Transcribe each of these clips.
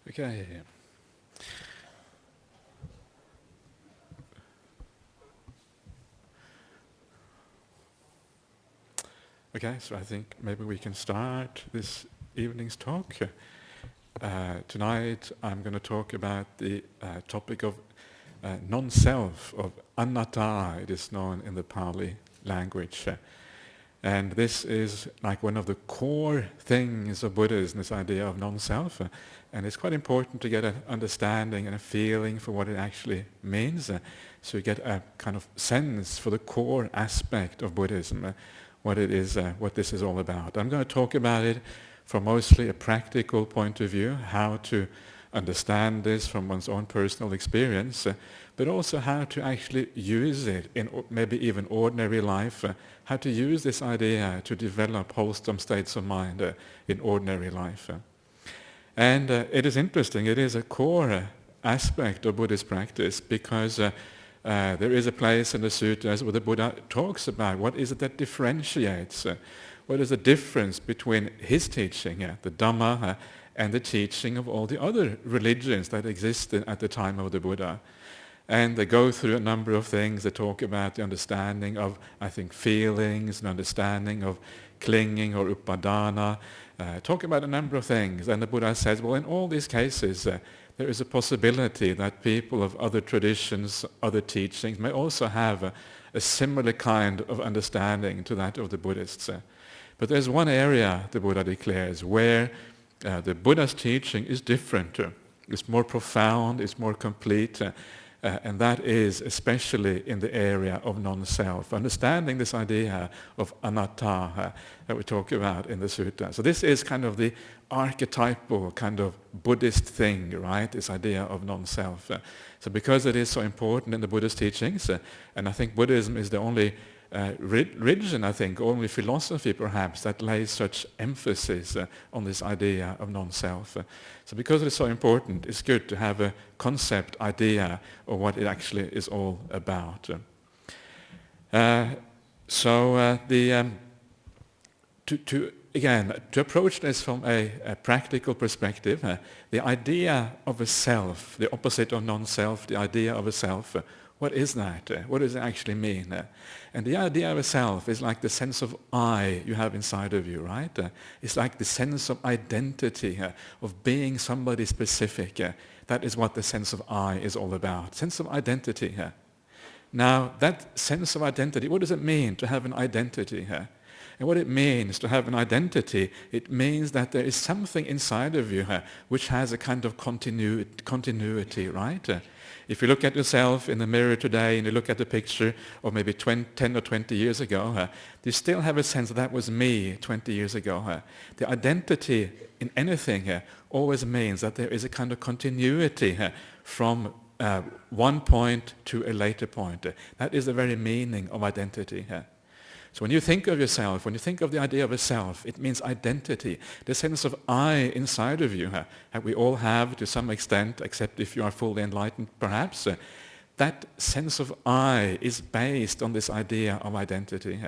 Okay. Okay, so I think maybe we can start this evening's talk. Tonight I'm going to talk about the topic of non-self, of anatta, it is known in the Pali language. And this is like one of the core things of Buddhism, this idea of non-self. And it's quite important to get an understanding and a feeling for what it actually means. So you get a kind of sense for the core aspect of Buddhism, what it is, what this is all about. I'm going to talk about it from mostly a practical point of view, how to understand this from one's own personal experience, but also how to actually use it in maybe even ordinary life, how to use this idea to develop wholesome states of mind in ordinary life. And it is interesting, it is a core aspect of Buddhist practice because there is a place in the sutras where the Buddha talks about what is it that differentiates, what is the difference between his teaching, the Dhamma, and the teaching of all the other religions that existed at the time of the Buddha. And they go through a number of things. They talk about the understanding of, I think, feelings, and understanding of clinging or upadana, talk about a number of things. And the Buddha says, well, in all these cases, there is a possibility that people of other traditions, other teachings may also have a similar kind of understanding to that of the Buddhists. But there's one area, the Buddha declares, where the Buddha's teaching is different. It's more profound, it's more complete, and that is especially in the area of non-self, understanding this idea of anatta that we talk about in the sutta. So this is kind of the archetypal kind of Buddhist thing, right? This idea of non-self. So because it is so important in the Buddhist teachings, and I think Buddhism is the only religion, I think, only philosophy perhaps, that lays such emphasis on this idea of non-self. So because it is so important, it's good to have a concept idea of what it actually is all about. To approach this from a practical perspective, the idea of a self, the opposite of non-self, the idea of a self, what is that? What does it actually mean? And the idea of a self is like the sense of I you have inside of you, right? It's like the sense of identity, of being somebody specific. That is what the sense of I is all about, sense of identity. Now, that sense of identity, what does it mean to have an identity? And what it means to have an identity, it means that there is something inside of you which has a kind of continuity, right? If you look at yourself in the mirror today and you look at the picture of maybe 10 or 20 years ago, you still have a sense that was me 20 years ago. The identity in anything always means that there is a kind of continuity from one point to a later point. That is the very meaning of identity. So when you think of yourself, when you think of the idea of a self, it means identity, the sense of I inside of you, that we all have to some extent, except if you are fully enlightened perhaps. That sense of I is based on this idea of identity.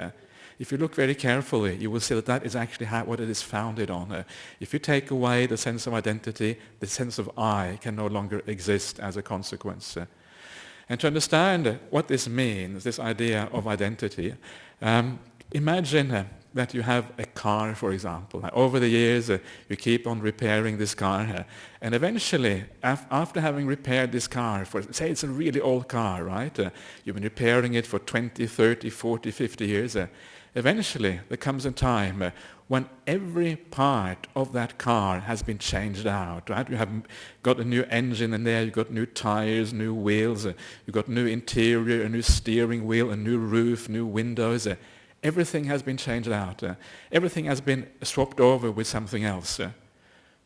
If you look very carefully, you will see that that is actually what it is founded on. If you take away the sense of identity, the sense of I can no longer exist as a consequence. And to understand what this means, this idea of identity, imagine that you have a car, for example. Over the years, you keep on repairing this car, and eventually, after having repaired this car, say it's a really old car, right? You've been repairing it for 20, 30, 40, 50 years. Eventually, there comes a time when every part of that car has been changed out, right? You have got a new engine in there, you've got new tires, new wheels, you've got new interior, a new steering wheel, a new roof, new windows. Everything has been changed out. Everything has been swapped over with something else.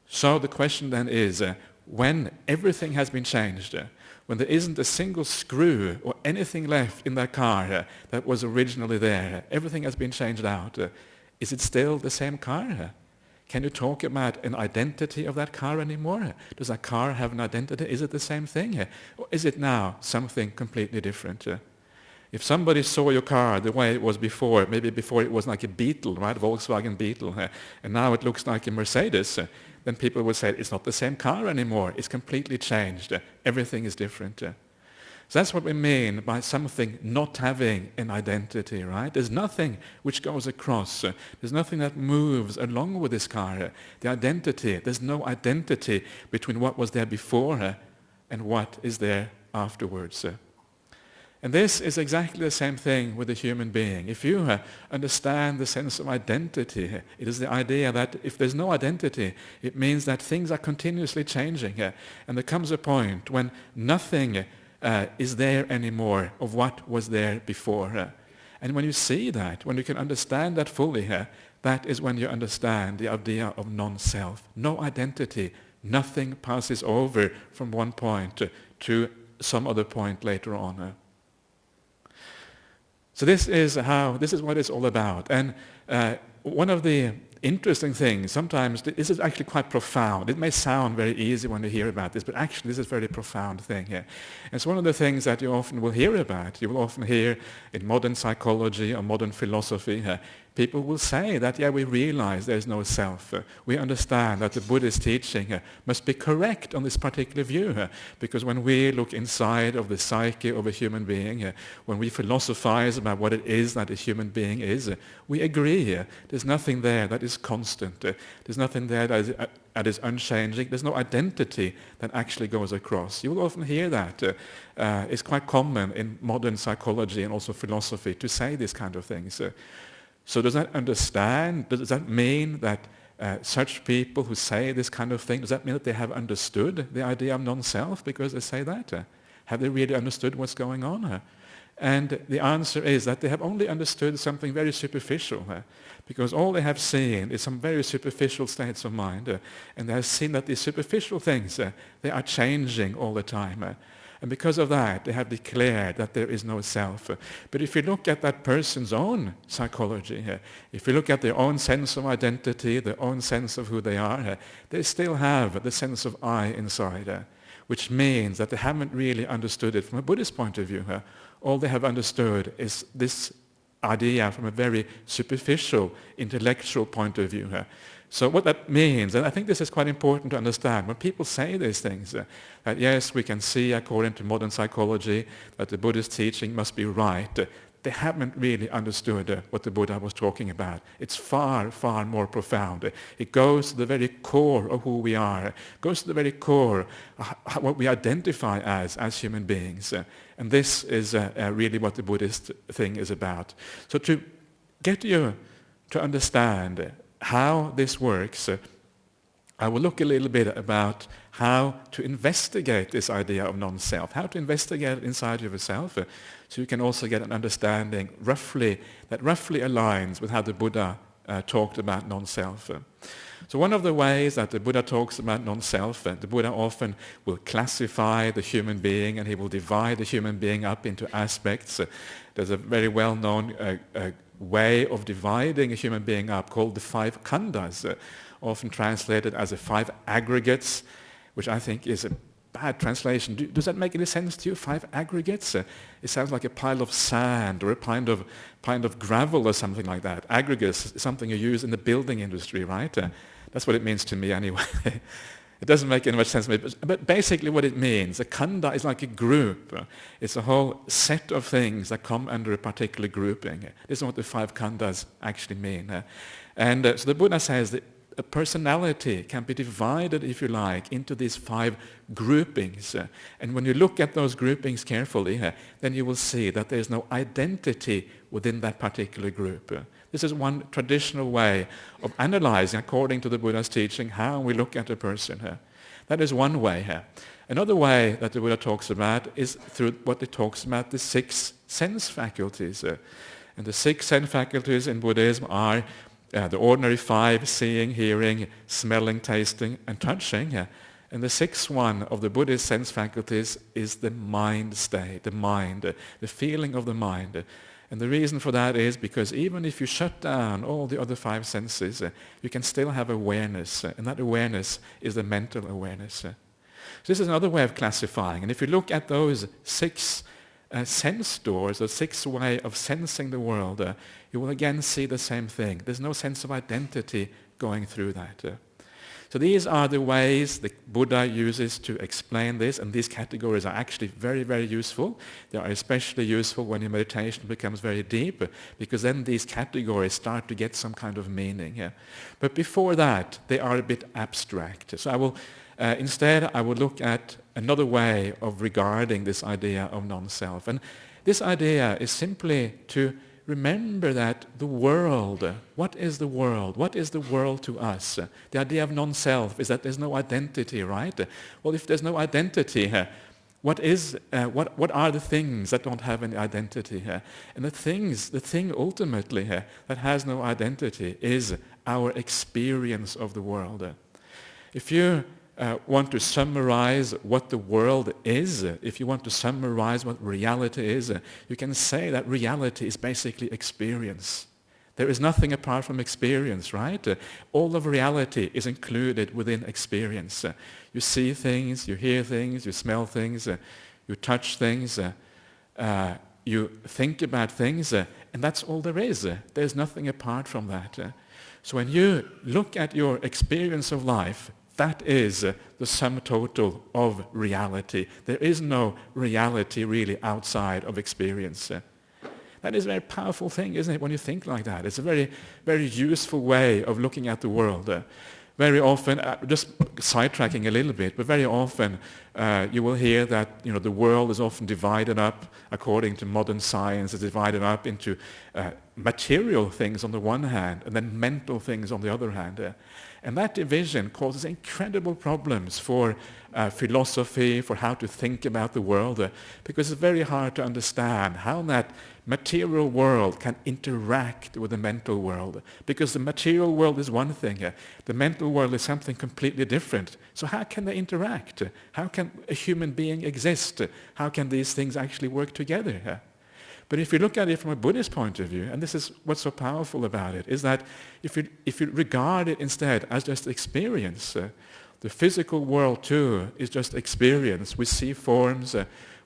So the question then is, when everything has been changed, when there isn't a single screw or anything left in that car that was originally there, everything has been changed out, is it still the same car? Can you talk about an identity of that car anymore? Does that car have an identity? Is it the same thing? Or is it now something completely different? If somebody saw your car the way it was before, maybe before it was like a Beetle, right, Volkswagen Beetle, and now it looks like a Mercedes, then people would say it's not the same car anymore. It's completely changed. Everything is different. So that's what we mean by something not having an identity, right? There's nothing which goes across. There's nothing that moves along with this car. The identity, there's no identity between what was there before and what is there afterwards. And this is exactly the same thing with the human being. If you understand the sense of identity, it is the idea that if there's no identity, it means that things are continuously changing. And there comes a point when nothing is there anymore of what was there before. And when you see that, when you can understand that fully, that is when you understand the idea of non-self. No identity. Nothing passes over from one point to some other point later on. So this is what it's all about. And one of the interesting things, sometimes this is actually quite profound. It may sound very easy when you hear about this, but actually this is a very profound thing here. It's one of the things that you often will hear about. You will often hear in modern psychology or modern philosophy, people will say that, we realize there's no self. We understand that the Buddhist teaching must be correct on this particular view, because when we look inside of the psyche of a human being, when we philosophize about what it is that a human being is, we agree. There's nothing there that is constant. There's nothing there that is unchanging. There's no identity that actually goes across. You will often hear that. It's quite common in modern psychology and also philosophy to say these kind of things. So does that mean that such people who say this kind of thing, does that mean that they have understood the idea of non-self because they say that? Have they really understood what's going on? And the answer is that they have only understood something very superficial, because all they have seen is some very superficial states of mind, and they have seen that these superficial things, they are changing all the time. And because of that, they have declared that there is no self. But if you look at that person's own psychology, if you look at their own sense of identity, their own sense of who they are, they still have the sense of I inside, which means that they haven't really understood it from a Buddhist point of view. All they have understood is this idea from a very superficial, intellectual point of view. So what that means, and I think this is quite important to understand, when people say these things, that yes, we can see according to modern psychology that the Buddhist teaching must be right, they haven't really understood what the Buddha was talking about. It's far, far more profound. It goes to the very core of who we are. It goes to the very core of what we identify as human beings. And this is really what the Buddhist thing is about. So to get you to understand how this works, I will look a little bit about how to investigate this idea of non-self, how to investigate it inside of yourself, so you can also get an understanding that roughly aligns with how the Buddha talked about non-self. So one of the ways that the Buddha talks about non-self, the Buddha often will classify the human being, and he will divide the human being up into aspects. There's a very well-known way of dividing a human being up called the 5 khandhas, often translated as the 5 aggregates, which I think is a bad translation. Does that make any sense to you, 5 aggregates? It sounds like a pile of sand or a pile of gravel or something like that. Aggregates is something you use in the building industry, right? That's what it means to me anyway. It doesn't make any much sense to me, but basically what it means, a khandha is like a group. It's a whole set of things that come under a particular grouping. This is what the 5 khandhas actually mean. And so the Buddha says that a personality can be divided, if you like, into these 5 groupings. And when you look at those groupings carefully, then you will see that there is no identity within that particular group. This is one traditional way of analyzing, according to the Buddha's teaching, how we look at a person. That is one way. Another way that the Buddha talks about is through what he talks about, the 6 sense faculties. And the 6 sense faculties in Buddhism are the ordinary 5, seeing, hearing, smelling, tasting, and touching. And the 6th one of the Buddhist sense faculties is the mind state, the mind, the feeling of the mind. And the reason for that is because even if you shut down all the other 5 senses, you can still have awareness, and that awareness is the mental awareness. So this is another way of classifying. And if you look at those 6 sense doors, the 6th way of sensing the world, you will again see the same thing. There's no sense of identity going through that. So these are the ways the Buddha uses to explain this, and these categories are actually very, very useful. They are especially useful when your meditation becomes very deep, because then these categories start to get some kind of meaning. Yeah? But before that, they are a bit abstract. So I will instead, I will look at another way of regarding this idea of non-self. And this idea is simply to remember that the world, what is the world? What is the world to us? The idea of non-self is that there's no identity, right? Well, if there's no identity, what are the things that don't have any identity? And the thing ultimately that has no identity is our experience of the world. If you want to summarize what the world is, if you want to summarize what reality is, you can say that reality is basically experience. There is nothing apart from experience, right? All of reality is included within experience. You see things, you hear things, you smell things, you touch things, you think about things, and that's all there is. There's nothing apart from that. So when you look at your experience of life, that is the sum total of reality. There is no reality really outside of experience. That is a very powerful thing, isn't it, when you think like that? It's a very, very useful way of looking at the world. Very often, just sidetracking a little bit, but very often you will hear that the world is often divided up, according to modern science, is divided up into material things on the one hand and then mental things on the other hand. And that division causes incredible problems for philosophy, for how to think about the world, because it's very hard to understand how that material world can interact with the mental world. Because the material world is one thing, the mental world is something completely different. So how can they interact? How can a human being exist? How can these things actually work together? But if you look at it from a Buddhist point of view, and this is what's so powerful about it, is that if you regard it instead as just experience, the physical world too is just experience. We see forms,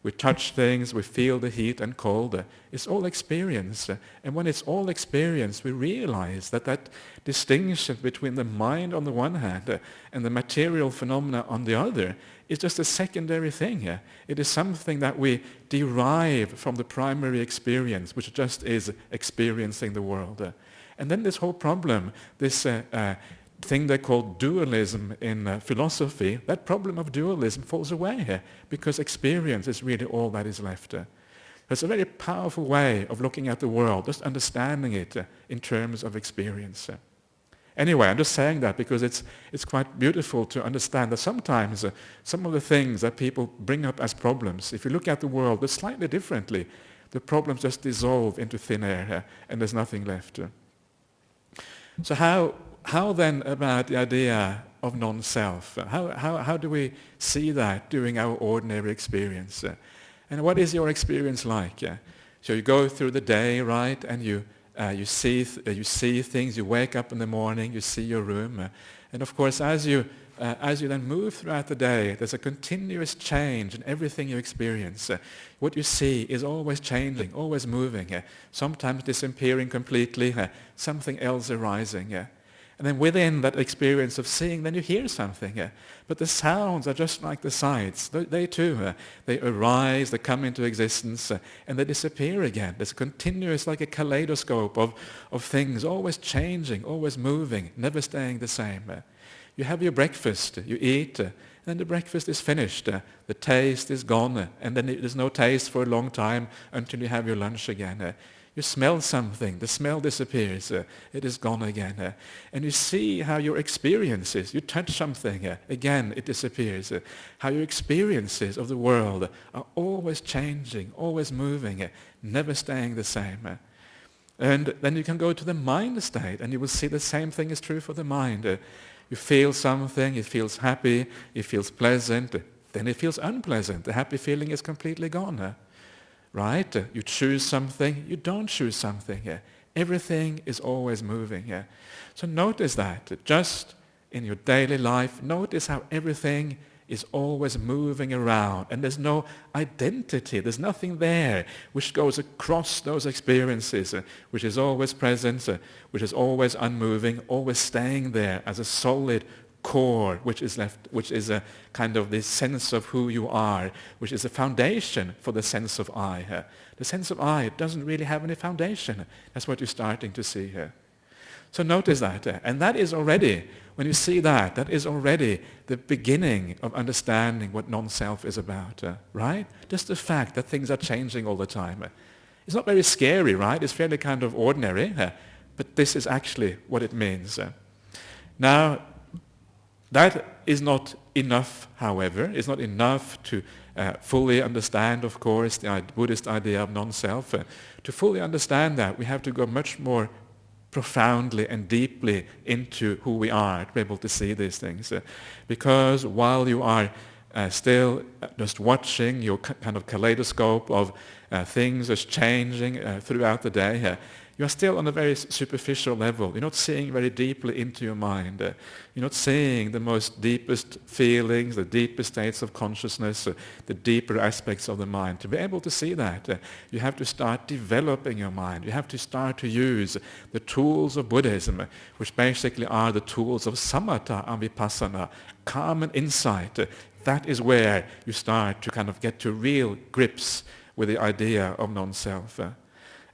we touch things, we feel the heat and cold. It's all experience. And when it's all experience, we realize that distinction between the mind on the one hand and the material phenomena on the other is just a secondary thing. It is something that we derive from the primary experience, which just is experiencing the world. And then this whole problem, this thing they call dualism in philosophy, that problem of dualism falls away because experience is really all that is left. It's a very powerful way of looking at the world, just understanding it in terms of experience. Anyway, I'm just saying that because it's quite beautiful to understand that sometimes some of the things that people bring up as problems, if you look at the world just slightly differently, the problems just dissolve into thin air and there's nothing left. So how then about the idea of non-self? How do we see that during our ordinary experience? And what is your experience like? So you go through the day, right, and you see things, you wake up in the morning, you see your room. And of course, as you then move throughout the day, there's a continuous change in everything you experience. What you see is always changing, always moving, sometimes disappearing completely, something else arising. And then within that experience of seeing, then you hear something. But the sounds are just like the sights. They too, they arise, they come into existence, and they disappear again. There's continuous, like a kaleidoscope of things, always changing, always moving, never staying the same. You have your breakfast, you eat, and then the breakfast is finished. The taste is gone, and then there's no taste for a long time until you have your lunch again. You smell something, the smell disappears, it is gone again. And you see how your experiences, you touch something, again it disappears. How your experiences of the world are always changing, always moving, never staying the same. And then you can go to the mind state and you will see the same thing is true for the mind. You feel something, it feels happy, it feels pleasant, then it feels unpleasant. The happy feeling is completely gone. Right? You choose something, you don't choose something. Everything is always moving. So notice that, just in your daily life, notice how everything is always moving around and there's no identity, there's nothing there which goes across those experiences, which is always present, which is always unmoving, always staying there as a solid core which is left, which is a kind of this sense of who you are, which is a foundation for the sense of I. The sense of I doesn't really have any foundation. That's what you're starting to see here. So notice that, and that is already, when you see that, that is already the beginning of understanding what non-self is about, right? Just the fact that things are changing all the time. It's not very scary, right? It's fairly kind of ordinary, but this is actually what it means. Now, that is not enough, however. It's not enough to fully understand, of course, the Buddhist idea of non-self. To fully understand that, we have to go much more profoundly and deeply into who we are to be able to see these things. Because while you are still just watching your kind of kaleidoscope of things just changing throughout the day, you are still on a very superficial level. You're not seeing very deeply into your mind. You're not seeing the most deepest feelings, the deepest states of consciousness, the deeper aspects of the mind. To be able to see that, you have to start developing your mind. You have to start to use the tools of Buddhism, which basically are the tools of samatha and vipassana, calm and insight. That is where you start to kind of get to real grips with the idea of non-self.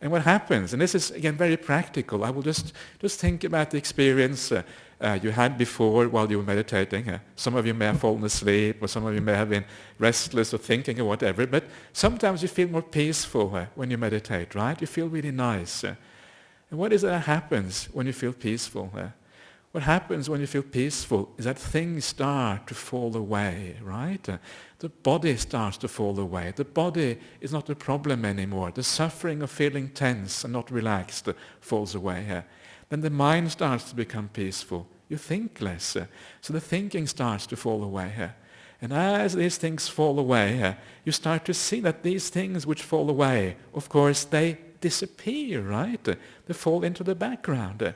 And what happens, and this is again very practical, I will just think about the experience you had before while you were meditating. Some of you may have fallen asleep, or some of you may have been restless or thinking or whatever, but sometimes you feel more peaceful when you meditate, right? You feel really nice. And what is it that happens when you feel peaceful? What happens when you feel peaceful is that things start to fall away, right? The body starts to fall away. The body is not the problem anymore. The suffering of feeling tense and not relaxed falls away. Then the mind starts to become peaceful. You think less. So the thinking starts to fall away. And as these things fall away, you start to see that these things which fall away, of course, they disappear, right? They fall into the background.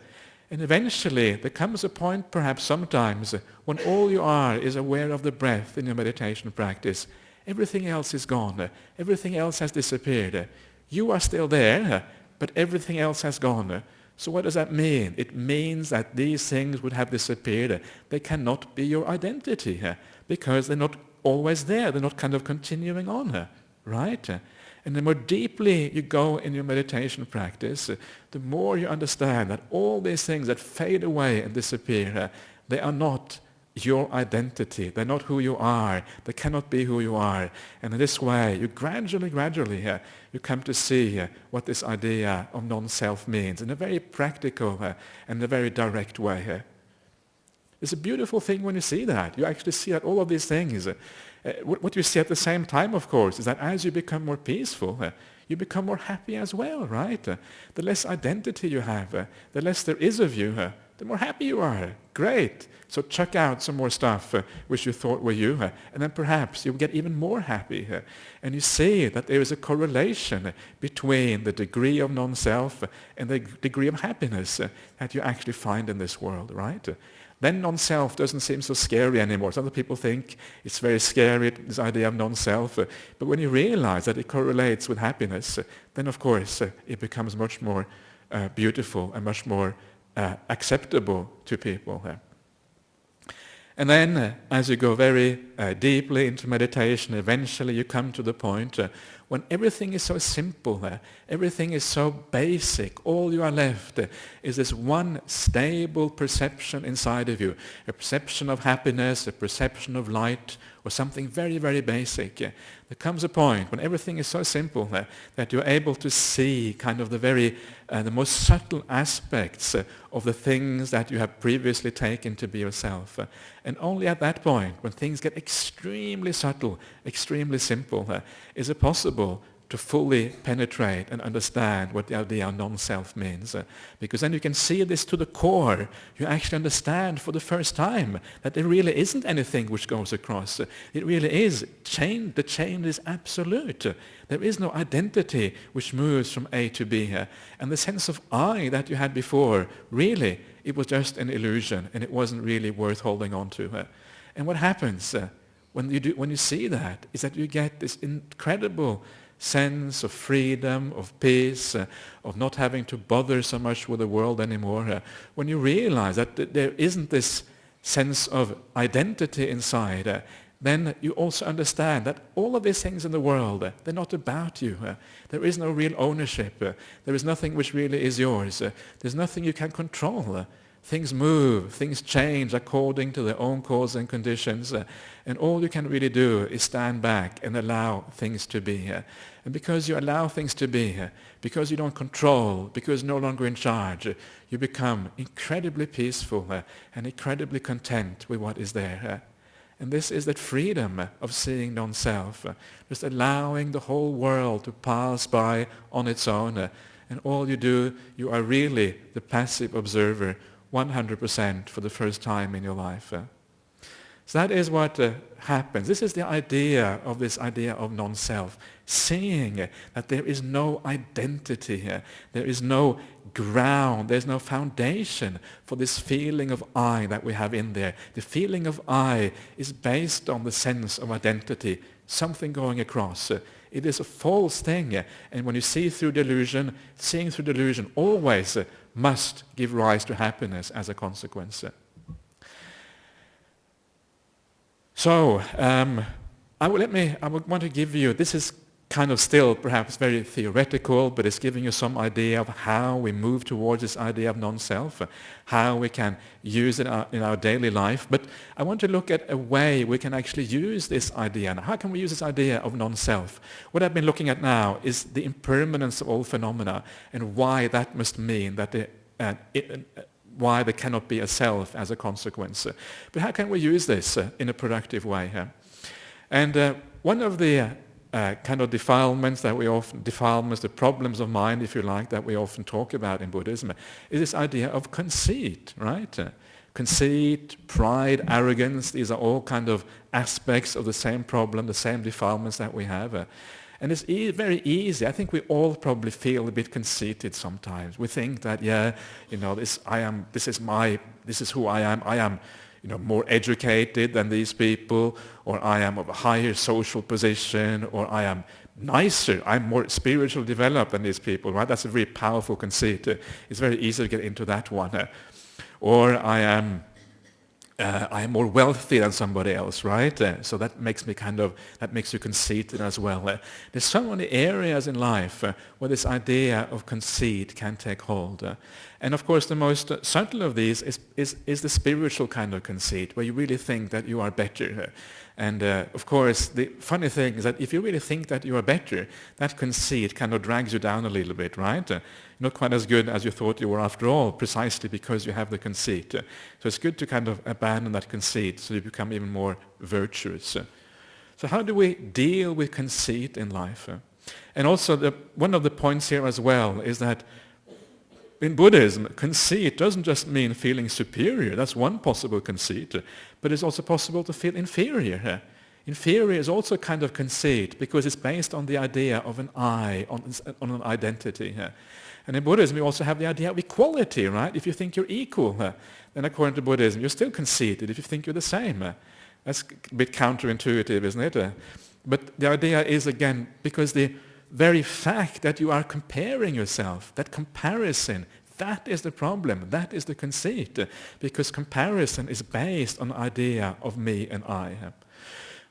And eventually, there comes a point, perhaps sometimes, when all you are is aware of the breath in your meditation practice. Everything else is gone. Everything else has disappeared. You are still there, but everything else has gone. So what does that mean? It means that these things would have disappeared. They cannot be your identity, because they're not always there. They're not kind of continuing on, right? And the more deeply you go in your meditation practice, the more you understand that all these things that fade away and disappear, they are not your identity. They're not who you are. They cannot be who you are. And in this way, you gradually, you come to see what this idea of non-self means in a very practical and a very direct way. It's a beautiful thing when you see that. You actually see that all of these things. What you see at the same time, of course, is that as you become more peaceful, you become more happy as well, right? The less identity you have, the less there is of you, the more happy you are. Great. So chuck out some more stuff which you thought were you, and then perhaps you'll get even more happy. And you see that there is a correlation between the degree of non-self and the degree of happiness that you actually find in this world, right? Then non-self doesn't seem so scary anymore. Some people think it's very scary, this idea of non-self. But when you realize that it correlates with happiness, then of course it becomes much more beautiful and much more acceptable to people. And then as you go very deeply into meditation, eventually you come to the point when everything is so simple, everything is so basic, all you are left is this one stable perception inside of you, a perception of happiness, a perception of light, or something very, very basic. There comes a point when everything is so simple that you're able to see kind of the most subtle aspects of the things that you have previously taken to be yourself. And only at that point, when things get extremely subtle, extremely simple, is it possible to fully penetrate and understand what the idea of non-self means. Because then you can see this to the core. You actually understand for the first time that there really isn't anything which goes across. It really is the chain is absolute. There is no identity which moves from A to B. And the sense of I that you had before, really, it was just an illusion, and it wasn't really worth holding on to. And what happens when you see that is that you get this incredible sense of freedom, of peace, of not having to bother so much with the world anymore. When you realize that there isn't this sense of identity inside, then you also understand that all of these things in the world, they're not about you. There is no real ownership. There is nothing which really is yours. There's nothing you can control. Things move, things change according to their own cause and conditions. And all you can really do is stand back and allow things to be. And because you allow things to be, because you don't control, because you're no longer in charge, you become incredibly peaceful and incredibly content with what is there. And this is that freedom of seeing non-self, just allowing the whole world to pass by on its own. And all you do, you are really the passive observer 100% for the first time in your life. So that is what happens. This is the idea of this idea of non-self. Seeing that there is no identity here. There is no ground. There's no foundation for this feeling of I that we have in there. The feeling of I is based on the sense of identity. Something going across. It is a false thing. And when you see through delusion, seeing through delusion always must give rise to happiness as a consequence. So, I want to give you, this is kind of still perhaps very theoretical, but it's giving you some idea of how we move towards this idea of non-self, how we can use it in our daily life. But I want to look at a way we can actually use this idea. And how can we use this idea of non-self? What I've been looking at now is the impermanence of all phenomena and why that must mean that why there cannot be a self as a consequence. But how can we use this in a productive way? And one of the kind of defilements, the problems of mind, if you like, that we often talk about in Buddhism, is this idea of conceit, right? Conceit, pride, arrogance, these are all kind of aspects of the same problem, the same defilements that we have. And it's very easy. I think we all probably feel a bit conceited sometimes. We think that, this is who I am. I am, more educated than these people, or I am of a higher social position, or I am nicer. I'm more spiritually developed than these people, right? That's a very powerful conceit. It's very easy to get into that one. Or I am more wealthy than somebody else, right? So that makes you conceited as well. There's so many areas in life where this idea of conceit can take hold. And of course the most subtle of these is the spiritual kind of conceit, where you really think that you are better. And of course the funny thing is that if you really think that you are better, that conceit kind of drags you down a little bit, right? Not quite as good as you thought you were after all, precisely because you have the conceit. So it's good to kind of abandon that conceit so you become even more virtuous. So how do we deal with conceit in life? And also one of the points here as well is that in Buddhism, conceit doesn't just mean feeling superior. That's one possible conceit. But it's also possible to feel inferior. Inferior is also a kind of conceit because it's based on the idea of an I, on an identity. And in Buddhism, we also have the idea of equality, right? If you think you're equal, then according to Buddhism, you're still conceited if you think you're the same. That's a bit counterintuitive, isn't it? But the idea is, again, because the very fact that you are comparing yourself, that comparison, that is the problem, that is the conceit, because comparison is based on the idea of me and I.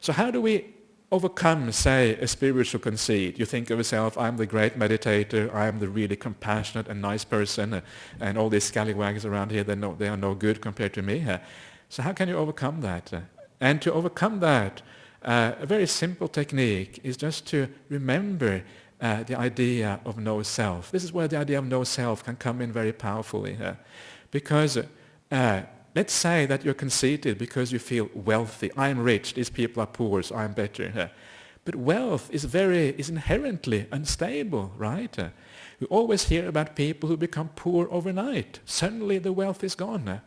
So how do we overcome, say, a spiritual conceit? You think of yourself, I'm the great meditator, I am the really compassionate and nice person, and all these scallywags around here, they are no good compared to me. So how can you overcome that? And to overcome that, a very simple technique is just to remember the idea of no self. This is where the idea of no self can come in very powerfully. Because let's say that you're conceited because you feel wealthy. I'm rich, these people are poor, so I'm better. But wealth is inherently unstable, right? We always hear about people who become poor overnight. Suddenly the wealth is gone.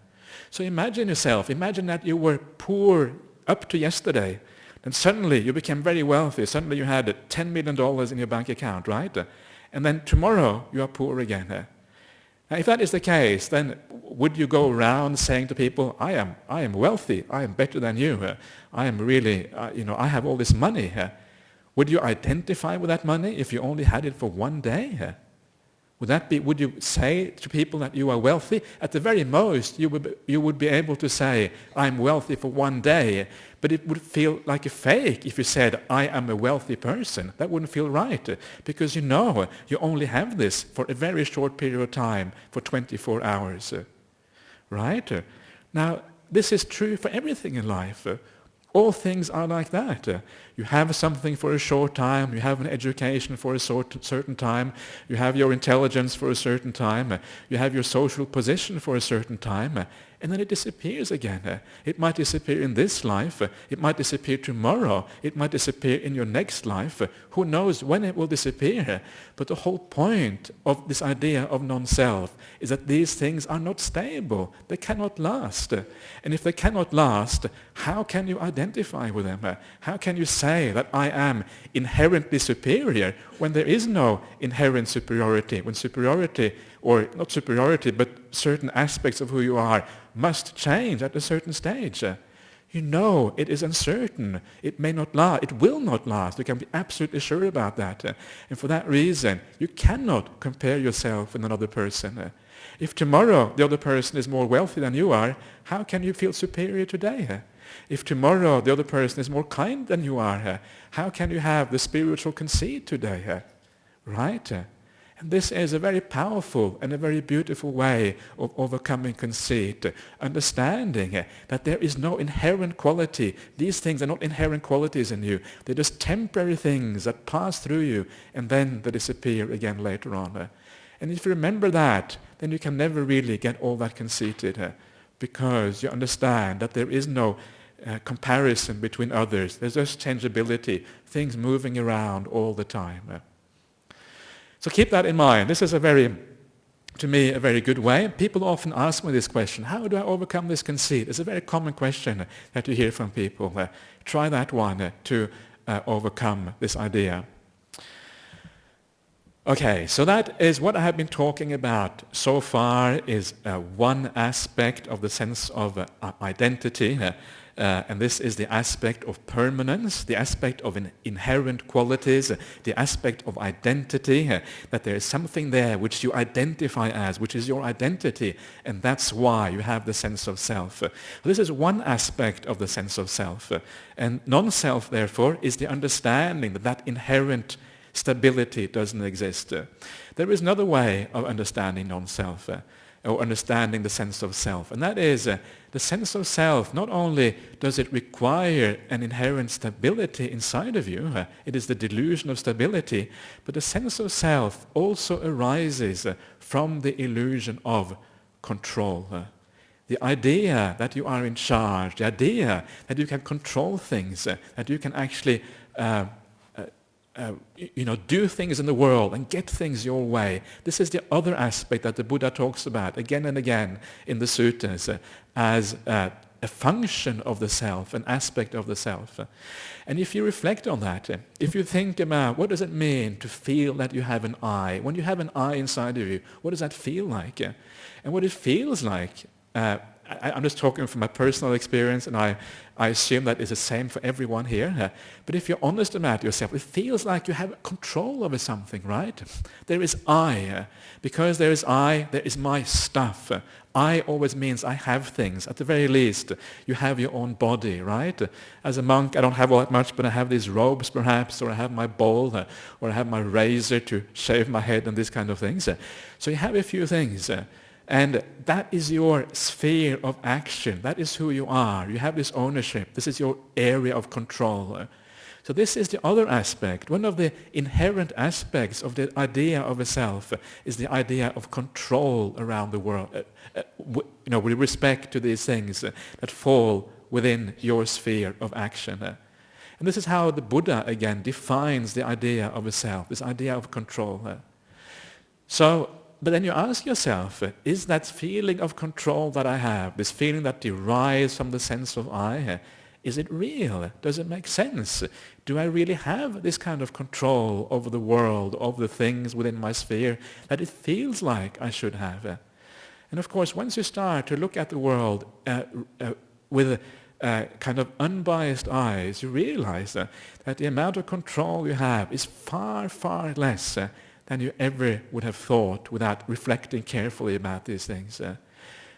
So imagine that you were poor up to yesterday, then suddenly you became very wealthy. Suddenly you had $10 million in your bank account, right? And then tomorrow you are poor again. Now, if that is the case, then would you go around saying to people, I am wealthy, I am better than you, I am really, I have all this money. Would you identify with that money if you only had it for one day? Would you say to people that you are wealthy? At the very most, you would be able to say, I'm wealthy for one day, but it would feel like a fake if you said, I am a wealthy person. That wouldn't feel right, because you know you only have this for a very short period of time, for 24 hours. Right? Now, this is true for everything in life. All things are like that. You have something for a short time, you have an education for a certain time, you have your intelligence for a certain time, you have your social position for a certain time, and then it disappears again. It might disappear in this life, it might disappear tomorrow, it might disappear in your next life. Who knows when it will disappear? But the whole point of this idea of non-self is that these things are not stable. They cannot last. And if they cannot last, how can you identify with them? How can you say that I am inherently superior when there is no inherent superiority? When superiority, or not superiority, but certain aspects of who you are must change at a certain stage. You know it is uncertain. It may not last. It will not last. You can be absolutely sure about that. And for that reason, you cannot compare yourself with another person. If tomorrow the other person is more wealthy than you are, how can you feel superior today? If tomorrow the other person is more kind than you are, how can you have the spiritual conceit today? Right? And this is a very powerful and a very beautiful way of overcoming conceit, understanding that there is no inherent quality. These things are not inherent qualities in you. They're just temporary things that pass through you and then they disappear again later on. And if you remember that, then you can never really get all that conceited, because you understand that there is no comparison between others. There's just changeability, things moving around all the time. So keep that in mind. This is to me, a very good way. People often ask me this question, how do I overcome this conceit? It's a very common question that you hear from people. Try that one to overcome this idea. Okay, so that is what I have been talking about so far, is one aspect of the sense of identity. And this is the aspect of permanence, the aspect of inherent qualities, the aspect of identity, that there is something there which you identify as, which is your identity, and that's why you have the sense of self. This is one aspect of the sense of self. And non-self, therefore, is the understanding that inherent stability doesn't exist. There is another way of understanding non-self, or understanding the sense of self, and that is the sense of self. Not only does it require an inherent stability inside of you, it is the delusion of stability, but the sense of self also arises from the illusion of control. The idea that you are in charge, the idea that you can control things, that you can actually do things in the world and get things your way. This is the other aspect that the Buddha talks about again and again in the suttas as a function of the self, an aspect of the self. And if you reflect on that, if you think about what does it mean to feel that you have an I, when you have an I inside of you, what does that feel like? And what it feels like, I'm just talking from my personal experience, and I assume that is the same for everyone here. But if you're honest about yourself, it feels like you have control over something, right? There is I. Because there is I, there is my stuff. I always means I have things. At the very least, you have your own body, right? As a monk, I don't have all that much, but I have these robes perhaps, or I have my bowl, or I have my razor to shave my head and these kind of things. So you have a few things. And that is your sphere of action. That is who you are. You have this ownership. This is your area of control. So this is the other aspect. One of the inherent aspects of the idea of a self is the idea of control around the world, with respect to these things that fall within your sphere of action. And this is how the Buddha, again, defines the idea of a self, this idea of control. But then you ask yourself, is that feeling of control that I have, this feeling that derives from the sense of I, is it real? Does it make sense? Do I really have this kind of control over the world, over the things within my sphere that it feels like I should have? And of course, once you start to look at the world with kind of unbiased eyes, you realize that the amount of control you have is far, far less than you ever would have thought without reflecting carefully about these things.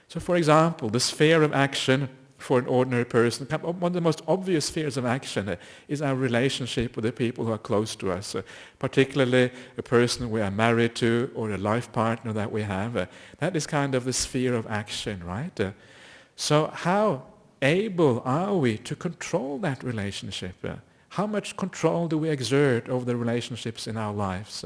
So for example, the sphere of action for an ordinary person, one of the most obvious spheres of action is our relationship with the people who are close to us, particularly a person we are married to or a life partner that we have. That is kind of the sphere of action, right? So how able are we to control that relationship? How much control do we exert over the relationships in our lives?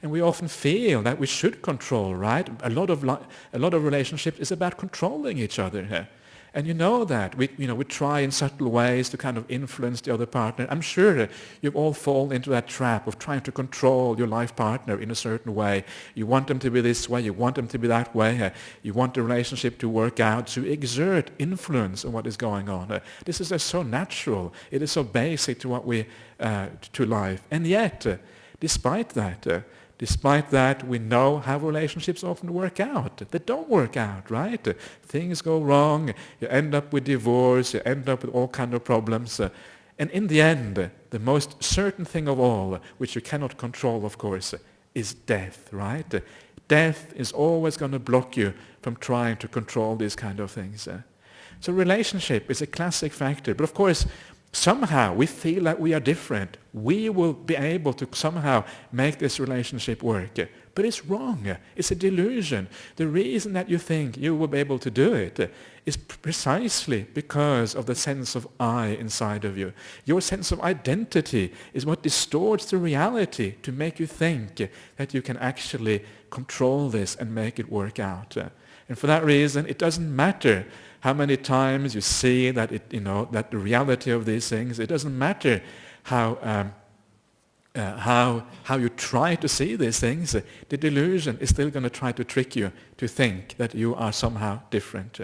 And we often feel that we should control, right? A lot of relationships is about controlling each other. And you know that. We try in subtle ways to kind of influence the other partner. I'm sure you've all fallen into that trap of trying to control your life partner in a certain way. You want them to be this way, you want them to be that way. You want the relationship to work out, to exert influence on what is going on. This is just so natural. It is so basic to what to life. And yet, despite that, we know how relationships often work out. They don't work out, right? Things go wrong, you end up with divorce, you end up with all kinds of problems. And in the end, the most certain thing of all, which you cannot control, of course, is death, right? Death is always going to block you from trying to control these kind of things. So relationship is a classic factor. But of course, somehow we feel that we are different. We will be able to somehow make this relationship work. But it's wrong. It's a delusion. The reason that you think you will be able to do it is precisely because of the sense of I inside of you. Your sense of identity is what distorts the reality to make you think that you can actually control this and make it work out. And for that reason, it doesn't matter how many times you see that that the reality of these things. It doesn't matter how you try to see these things. The delusion is still going to try to trick you to think that you are somehow different.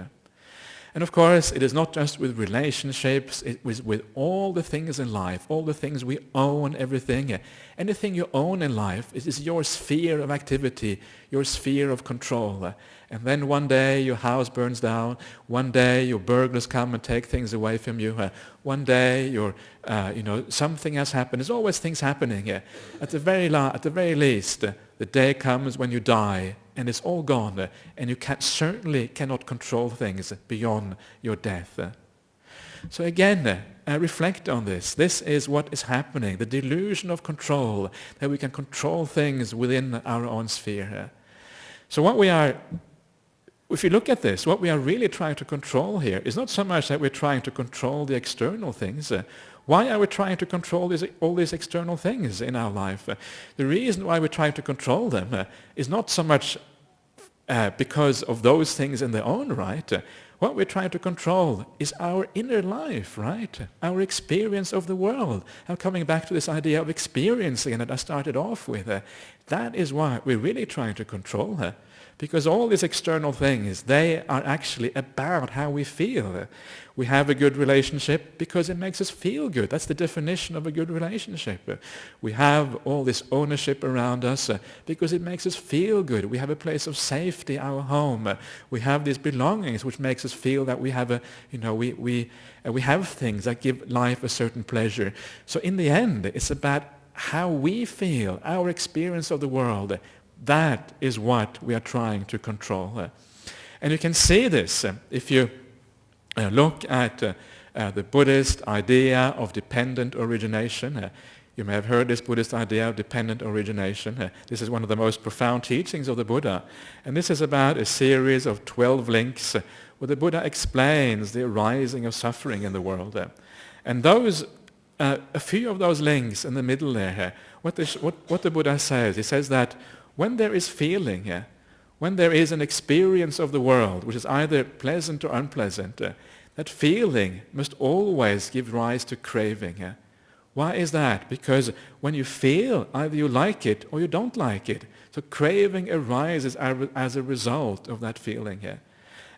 And of course, it is not just with relationships, it is with all the things in life, all the things we own, everything. Anything you own in life is your sphere of activity, your sphere of control. And then one day your house burns down, one day your burglars come and take things away from you, one day something has happened. There's always things happening. At the very least, the day comes when you die, and it's all gone, and you certainly cannot control things beyond your death. So again, reflect on this. This is what is happening, the delusion of control, that we can control things within our own sphere. So if you look at this, what we are really trying to control here is not so much that we're trying to control the external things. Why are we trying to control all these external things in our life? The reason why we're trying to control them is not so much because of those things in their own right. What we're trying to control is our inner life, right? Our experience of the world. I'm coming back to this idea of experiencing that I started off with. That is what we're really trying to control. Because all these external things, they are actually about how we feel. We have a good relationship because it makes us feel good. That's the definition of a good relationship. We have all this ownership around us because it makes us feel good. We have a place of safety, our home. We have these belongings which makes us feel that we have we have things that give life a certain pleasure. So in the end, it's about how we feel, our experience of the world. That is what we are trying to control. And you can see this if you look at the Buddhist idea of dependent origination. You may have heard this Buddhist idea of dependent origination. This is one of the most profound teachings of the Buddha. And this is about a series of 12 links where the Buddha explains the arising of suffering in the world. And those a few of those links in the middle there, what the Buddha says, he says that when there is feeling, when there is an experience of the world, which is either pleasant or unpleasant, that feeling must always give rise to craving. Why is that? Because when you feel, either you like it or you don't like it. So craving arises as a result of that feeling.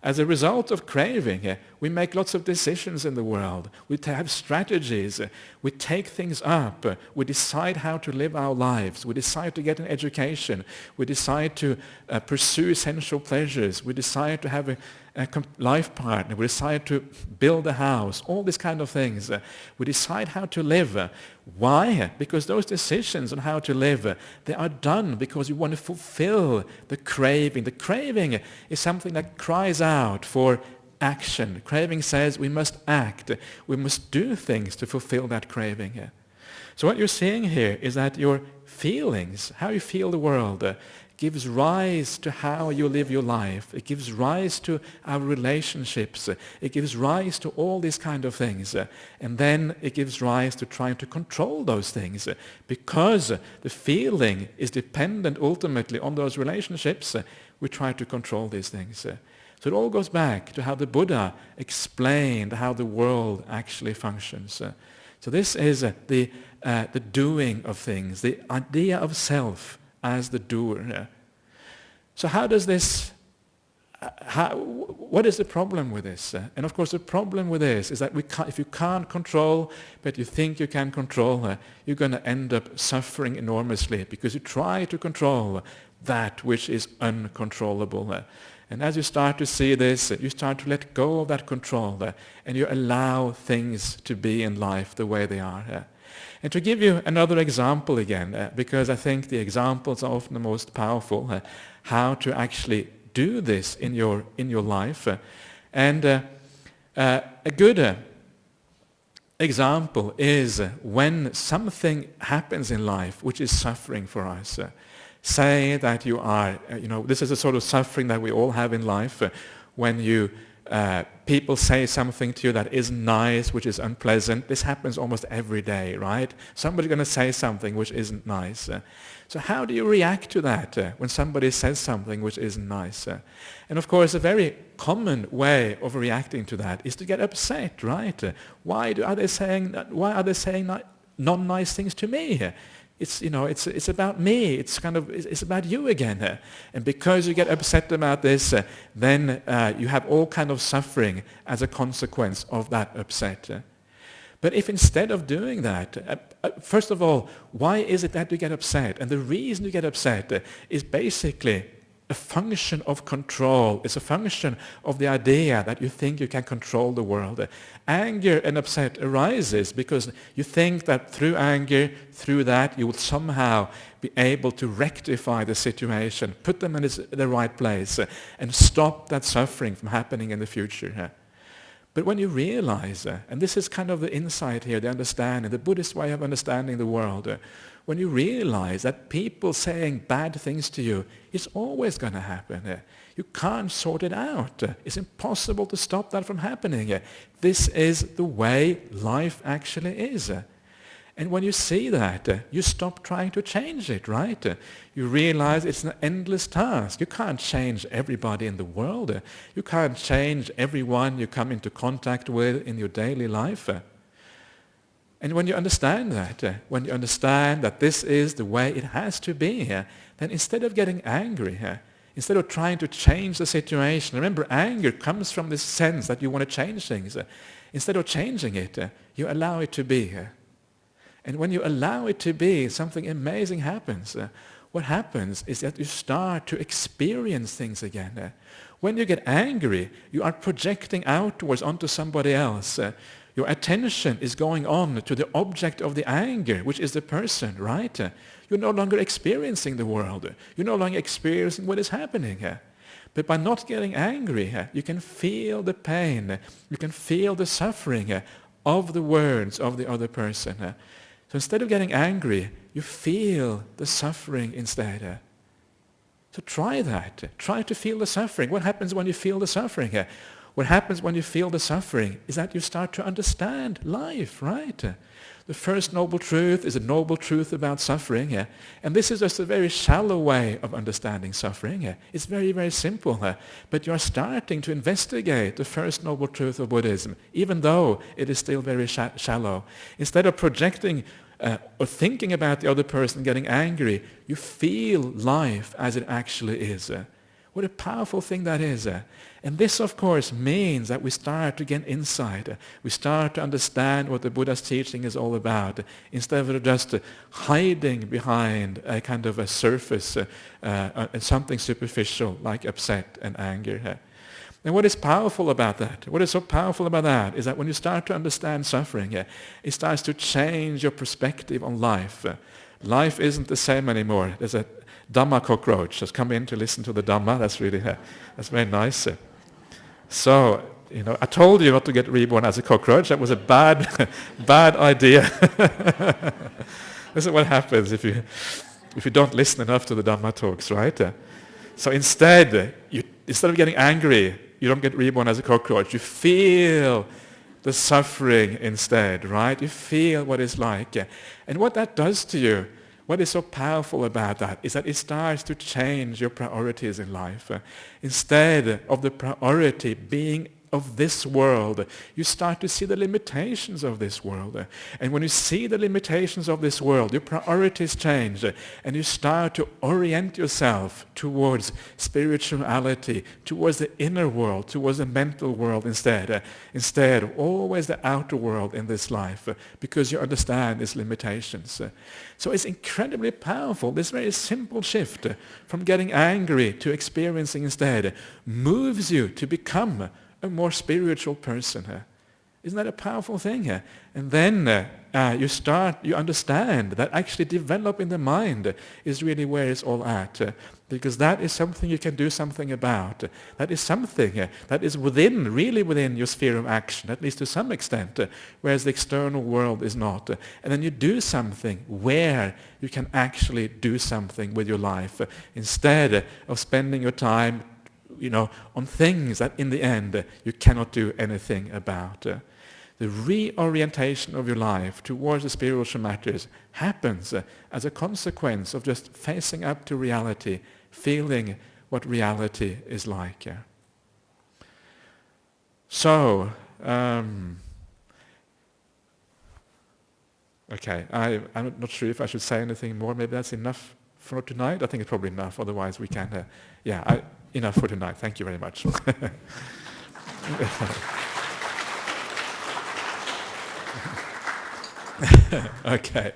As a result of craving, We make lots of decisions in the world. We have strategies. We take things up. We decide how to live our lives. We decide to get an education. We decide to pursue sensual pleasures. We decide to have a life partner. We decide to build a house. All these kind of things. We decide how to live. Why? Because those decisions on how to live, they are done because you want to fulfill the craving. The craving is something that cries out for action. Craving says we must act. We must do things to fulfill that craving. So what you're seeing here is that your feelings, how you feel the world, gives rise to how you live your life. It gives rise to our relationships. It gives rise to all these kind of things. And then it gives rise to trying to control those things. Because the feeling is dependent ultimately on those relationships, we try to control these things. So it all goes back to how the Buddha explained how the world actually functions. So this is the doing of things, the idea of self as the doer. So how does this, what is the problem with this? And of course the problem with this is that if you can't control, but you think you can control, you're going to end up suffering enormously because you try to control that which is uncontrollable. And as you start to see this, you start to let go of that control and you allow things to be in life the way they are. And to give you another example again, because I think the examples are often the most powerful, how to actually do this in your life. And a good example is when something happens in life which is suffering for us. Say that you are, this is a sort of suffering that we all have in life when people say something to you that isn't nice, which is unpleasant. This happens almost every day, right? Somebody's going to say something which isn't nice. So how do you react to that when somebody says something which isn't nice? And of course, a very common way of reacting to that is to get upset, right? Why are they saying non-nice things to me? It's about me. It's about you again. And because you get upset about this, then you have all kind of suffering as a consequence of that upset. But if instead of doing that, first of all, why is it that you get upset? And the reason you get upset is basically a function of control. It's a function of the idea that you think you can control the world. Anger and upset arises because you think that through anger, through that, you will somehow be able to rectify the situation, put them in the right place, and stop that suffering from happening in the future. But when you realize, and this is kind of the insight here, the understanding, the Buddhist way of understanding the world, when you realize that people saying bad things to you, it's always going to happen. You can't sort it out. It's impossible to stop that from happening. This is the way life actually is. And when you see that, you stop trying to change it, right? You realize it's an endless task. You can't change everybody in the world. You can't change everyone you come into contact with in your daily life. And when you understand that this is the way it has to be, then instead of getting angry, instead of trying to change the situation, remember anger comes from this sense that you want to change things. Instead of changing it, you allow it to be. And when you allow it to be, something amazing happens. What happens is that you start to experience things again. When you get angry, you are projecting outwards onto somebody else. Your attention is going on to the object of the anger, which is the person, right? You're no longer experiencing the world. You're no longer experiencing what is happening. But by not getting angry, you can feel the pain. You can feel the suffering of the words of the other person. So instead of getting angry, you feel the suffering instead. So try that. Try to feel the suffering. What happens when you feel the suffering? What happens when you feel the suffering is that you start to understand life, right? The first noble truth is a noble truth about suffering. And this is just a very shallow way of understanding suffering. It's very, very simple. But you are starting to investigate the first noble truth of Buddhism, even though it is still very shallow. Instead of projecting or thinking about the other person getting angry, you feel life as it actually is. What a powerful thing that is. And And this, of course, means that we start to get insight. We start to understand what the Buddha's teaching is all about, instead of just hiding behind a kind of a surface, something superficial like upset and anger. And what is powerful about that? What is so powerful about that is that when you start to understand suffering, it starts to change your perspective on life. Life isn't the same anymore. There's a Dhamma cockroach has come in to listen to the Dhamma. That's really, that's very nice. So, I told you not to get reborn as a cockroach. That was a bad idea. This is what happens if you don't listen enough to the Dhamma talks, right? So instead of getting angry, you don't get reborn as a cockroach. You feel the suffering instead, right? You feel what it's like. And what that does to you, what is so powerful about that, is that it starts to change your priorities in life. Instead of the priority being of this world, you start to see the limitations of this world. And when you see the limitations of this world, your priorities change, and you start to orient yourself towards spirituality, towards the inner world, towards the mental world instead of always the outer world in this life, because you understand its limitations. So it's incredibly powerful. This very simple shift from getting angry to experiencing instead moves you to become a more spiritual person. Isn't that a powerful thing? And then you understand that actually developing the mind is really where it's all at. Because that is something you can do something about. That is something that is really within your sphere of action, at least to some extent, whereas the external world is not. And then you do something where you can actually do something with your life, instead of spending your time on things that in the end you cannot do anything about. The reorientation of your life towards the spiritual matters happens as a consequence of just facing up to reality, feeling what reality is like. So, okay, I'm not sure if I should say anything more. Maybe that's enough for tonight. I think it's probably enough. Otherwise we can, enough for tonight. Thank you very much. Okay.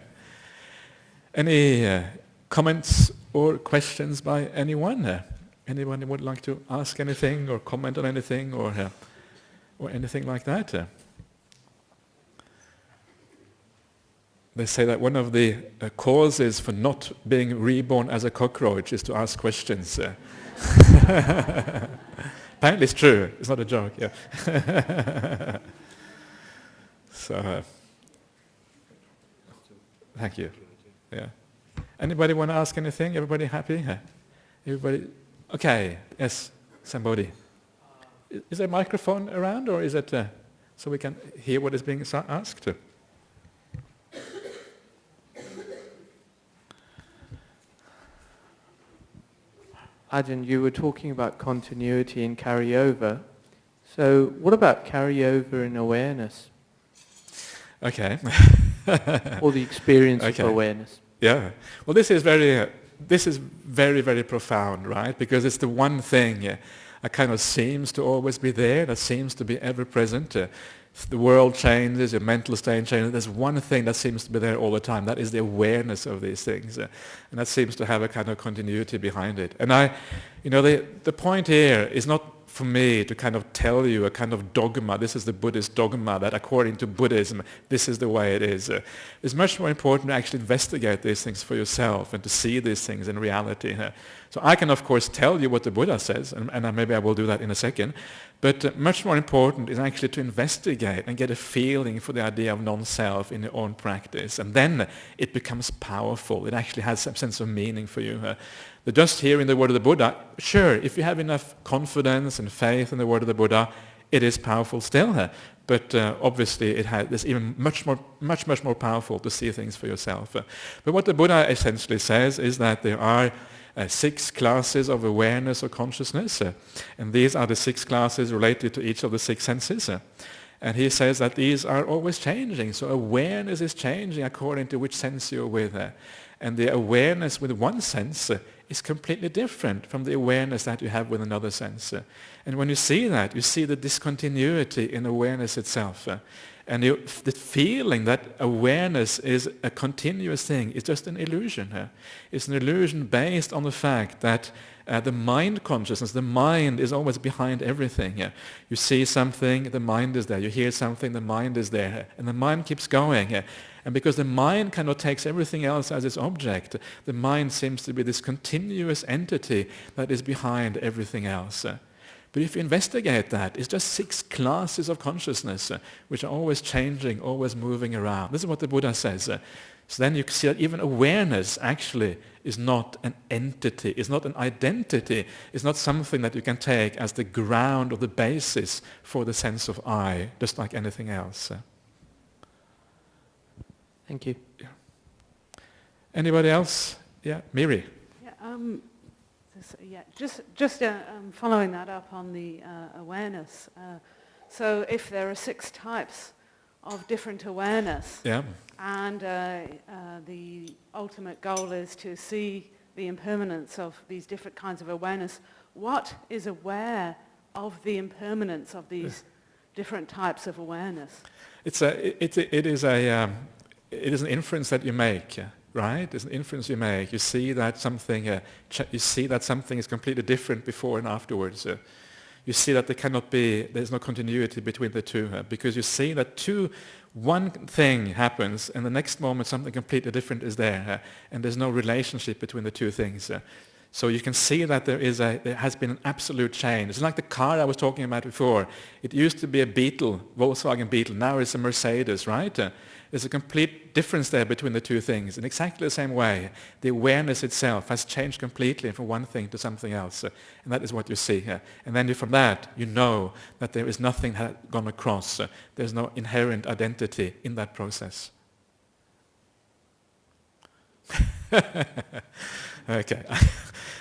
Any comments or questions by anyone? Anyone would like to ask anything or comment on anything or anything like that? They say that one of the causes for not being reborn as a cockroach is to ask questions. Apparently it's true. It's not a joke. Yeah. So, thank you. Yeah. Anybody want to ask anything? Everybody happy? Everybody? Okay. Yes. Somebody. Is there a microphone around, or is it so we can hear what is being asked? Ajahn, you were talking about continuity and carryover. So what about carryover in awareness? Okay. Or the experience of awareness? Yeah. Well, this is very, very profound, right? Because it's the one thing that kind of seems to always be there, that seems to be ever present. The world changes, your mental state changes. There's one thing that seems to be there all the time. That is the awareness of these things. And that seems to have a kind of continuity behind it. And the point here is not for me to kind of tell you a kind of dogma. This is the Buddhist dogma that according to Buddhism, this is the way it is. It's much more important to actually investigate these things for yourself and to see these things in reality. So I can, of course, tell you what the Buddha says, and maybe I will do that in a second. But much more important is actually to investigate and get a feeling for the idea of non-self in your own practice. And then it becomes powerful. It actually has some sense of meaning for you. But just hearing the word of the Buddha, sure, if you have enough confidence and faith in the word of the Buddha, it is powerful still. But obviously it's even much more powerful to see things for yourself. But what the Buddha essentially says is that there are 6 classes of awareness or consciousness, and these are the 6 classes related to each of the 6 senses. And he says that these are always changing, so awareness is changing according to which sense you're with. And the awareness with one sense is completely different from the awareness that you have with another sense. And when you see that, you see the discontinuity in awareness itself. And the feeling that awareness is a continuous thing is just an illusion. It's an illusion based on the fact that the mind consciousness, the mind is always behind everything. You see something, the mind is there. You hear something, the mind is there. And the mind keeps going. And because the mind cannot take everything else as its object, the mind seems to be this continuous entity that is behind everything else. But if you investigate that, it's just 6 classes of consciousness which are always changing, always moving around. This is what the Buddha says. So then you see that even awareness actually is not an entity, is not an identity, is not something that you can take as the ground or the basis for the sense of I, just like anything else. Thank you. Yeah. Anybody else? Yeah, Miri. Yeah, just following that up on the awareness. So if there are 6 types of different awareness, Yeah. and the ultimate goal is to see the impermanence of these different kinds of awareness, what is aware of the impermanence of these different types of awareness? It is an inference that you make. Right? It's an inference you make. You see that something is completely different before and afterwards. You see that there's no continuity between the two, because you see that one thing happens and the next moment something completely different is there, and there's no relationship between the two things. So you can see that there has been an absolute change. It's like the car I was talking about before. It used to be a Beetle, Volkswagen Beetle. Now it's a Mercedes, right? There's a complete difference there between the two things. In exactly the same way, the awareness itself has changed completely from one thing to something else. And that is what you see here. And then from that, you know that there is nothing that has gone across. There's no inherent identity in that process. Okay.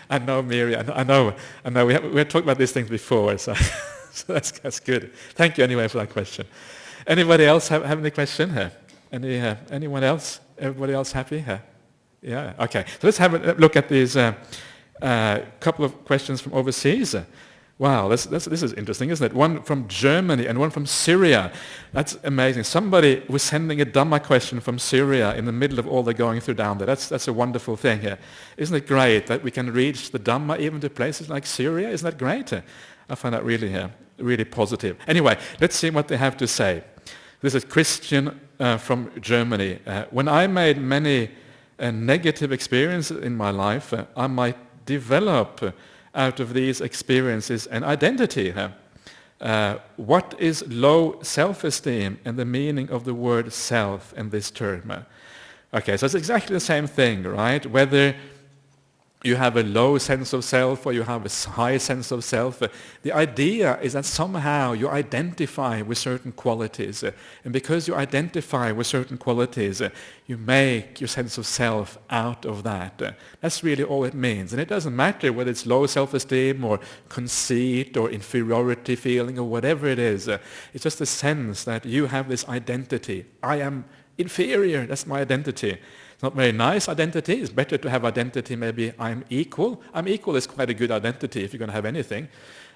I know, Miri. I know. We talked about these things before, so that's good. Thank you anyway for that question. Anybody else have any question here? Anyone else? Everybody else happy? Yeah. Okay. So let's have a look at these couple of questions from overseas. Wow, this is interesting, isn't it? One from Germany and one from Syria. That's amazing. Somebody was sending a Dhamma question from Syria in the middle of all they're going through down there. That's a wonderful thing. Isn't it great that we can reach the Dhamma even to places like Syria? Isn't that great? I find that really positive. Anyway, let's see what they have to say. This is Christian from Germany. When I made many negative experiences in my life, I might develop out of these experiences an identity. What is low self-esteem and the meaning of the word self in this term? Okay, so it's exactly the same thing, right? Whether you have a low sense of self or you have a high sense of self. The idea is that somehow you identify with certain qualities. And because you identify with certain qualities, you make your sense of self out of that. That's really all it means. And it doesn't matter whether it's low self-esteem or conceit or inferiority feeling or whatever it is. It's just a sense that you have this identity. I am inferior. That's my identity. It's not very nice identity. It's better to have identity maybe I'm equal. I'm equal is quite a good identity if you're going to have anything.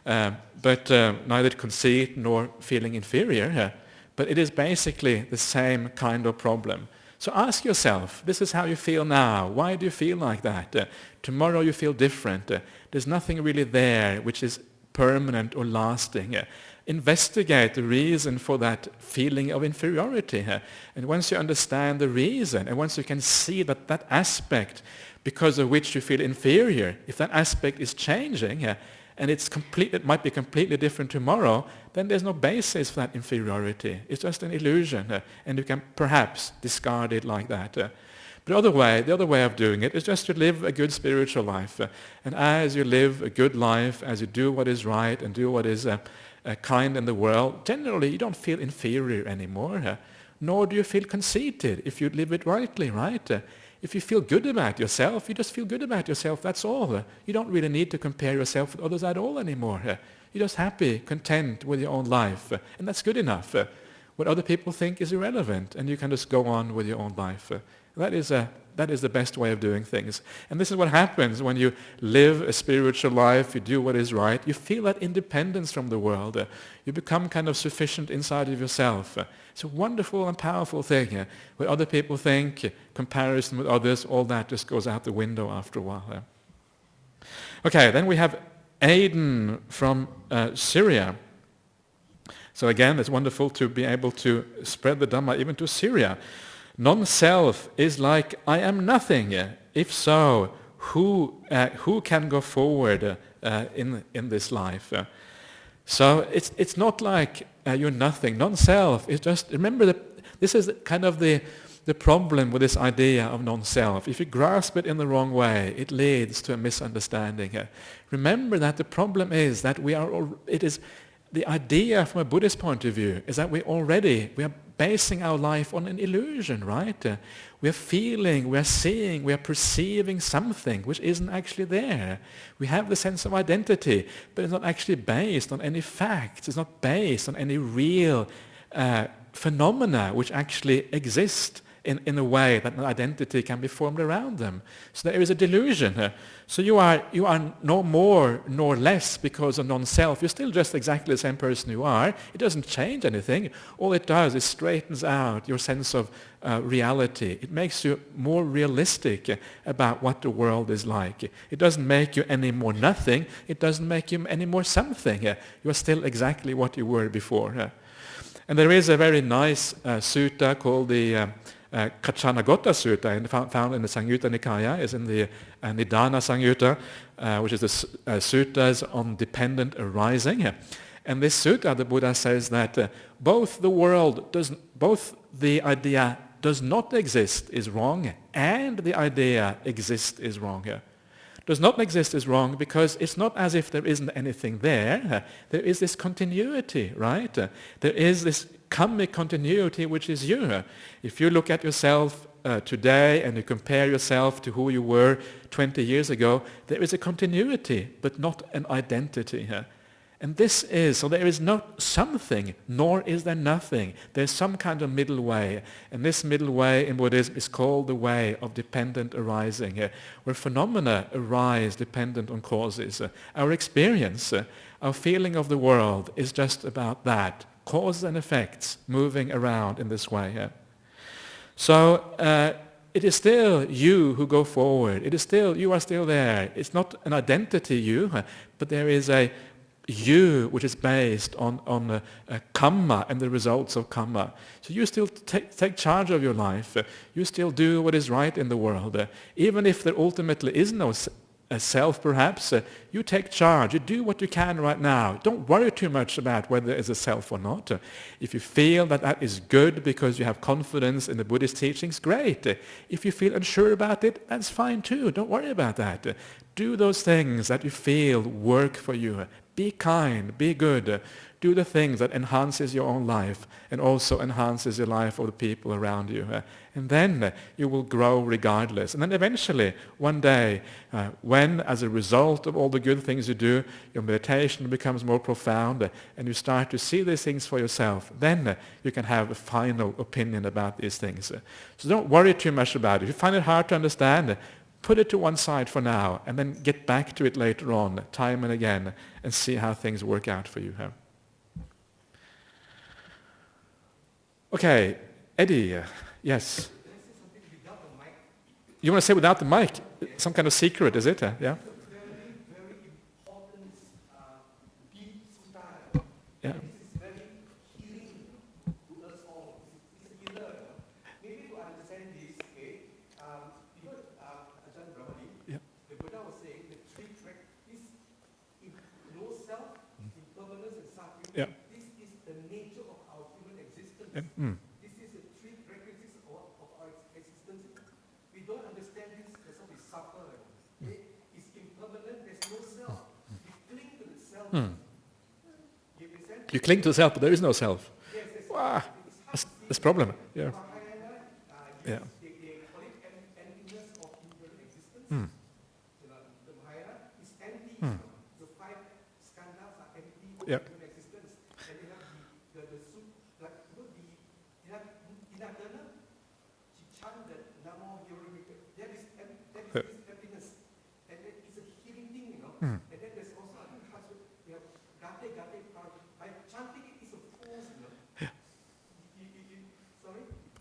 But neither conceit nor feeling inferior. But it is basically the same kind of problem. So ask yourself, this is how you feel now. Why do you feel like that? Tomorrow you feel different. There's nothing really there which is permanent or lasting. Investigate the reason for that feeling of inferiority. And once you understand the reason, and once you can see that that aspect because of which you feel inferior, if that aspect is changing, and it might be completely different tomorrow, then there's no basis for that inferiority. It's just an illusion, and you can perhaps discard it like that. But the other way of doing it is just to live a good spiritual life. And as you live a good life, as you do what is right and do what is kind in the world, generally you don't feel inferior anymore, nor do you feel conceited if you live it rightly, right? If you feel good about yourself, you just feel good about yourself, that's all. You don't really need to compare yourself with others at all anymore. You're just happy, content with your own life, and that's good enough. What other people think is irrelevant, and you can just go on with your own life. That is the best way of doing things. And this is what happens when you live a spiritual life, you do what is right, you feel that independence from the world. You become kind of sufficient inside of yourself. It's a wonderful and powerful thing. What other people think, comparison with others, all that just goes out the window after a while. Okay, then we have Aiden from Syria. So again, it's wonderful to be able to spread the Dhamma even to Syria. Non-self is like I am nothing. If so, who can go forward in this life? So it's not like you're nothing. Non-self is just, remember that this is kind of the problem with this idea of non-self. If you grasp it in the wrong way, it leads to a misunderstanding. Remember that the problem is that the idea from a Buddhist point of view is that we are basing our life on an illusion, right? We are feeling, we are seeing, we are perceiving something which isn't actually there. We have the sense of identity, but it's not actually based on any facts. It's not based on any real phenomena which actually exist in a way that an identity can be formed around them. So there is a delusion. So you are no more nor less because of non-self. You're still just exactly the same person you are. It doesn't change anything. All it does is straightens out your sense of reality. It makes you more realistic about what the world is like. It doesn't make you any more nothing. It doesn't make you any more something. You are still exactly what you were before. And there is a very nice sutta called the Kachanagota Sutta, found in the Samyutta Nikaya, is in the Nidana Samyutta, which is the suttas on dependent arising. And this sutta, the Buddha says that both the idea does not exist is wrong, and the idea exists is wrong. Does not exist is wrong because it's not as if there isn't anything there. There is this continuity, right? There is this karmic continuity which is you. If you look at yourself today and you compare yourself to who you were 20 years ago, there is a continuity but not an identity. And so there is not something, nor is there nothing. There's some kind of middle way. And this middle way in Buddhism is called the way of dependent arising, where phenomena arise dependent on causes. Our experience, our feeling of the world is just about that. Causes and effects moving around in this way. So it is still you who go forward. You are still there. It's not an identity you, but there is a you which is based on karma and the results of karma. So you still take charge of your life. You still do what is right in the world. Even if there ultimately is no self perhaps, you take charge. You do what you can right now. Don't worry too much about whether there is a self or not. If you feel that is good because you have confidence in the Buddhist teachings, great. If you feel unsure about it, that's fine too. Don't worry about that. Do those things that you feel work for you. Be kind, be good. Do the things that enhances your own life and also enhances the life of the people around you. And then you will grow regardless. And then eventually, one day, when as a result of all the good things you do, your meditation becomes more profound and you start to see these things for yourself, then you can have a final opinion about these things. So don't worry too much about it. If you find it hard to understand, put it to one side for now and then get back to it later on, time and again, and see how things work out for you. Okay, Eddie, yes? You want to say without the mic? Some kind of secret, is it? Yeah? Yeah. Yeah. This is the nature of our human existence. Yeah. This is the three prerequisites of our existence. We don't understand this, that's why we suffer. It's impermanent, there's no self. We cling to the self. You cling to the self, but there is no self. Yes, yes. Wow. That's a problem. Yeah. Yeah. They call it emptiness of impermanent existence. The Mahayana is empty. The five skandhas are empty of Yeah. human existence. And they have they have Inadana, she chanted Namo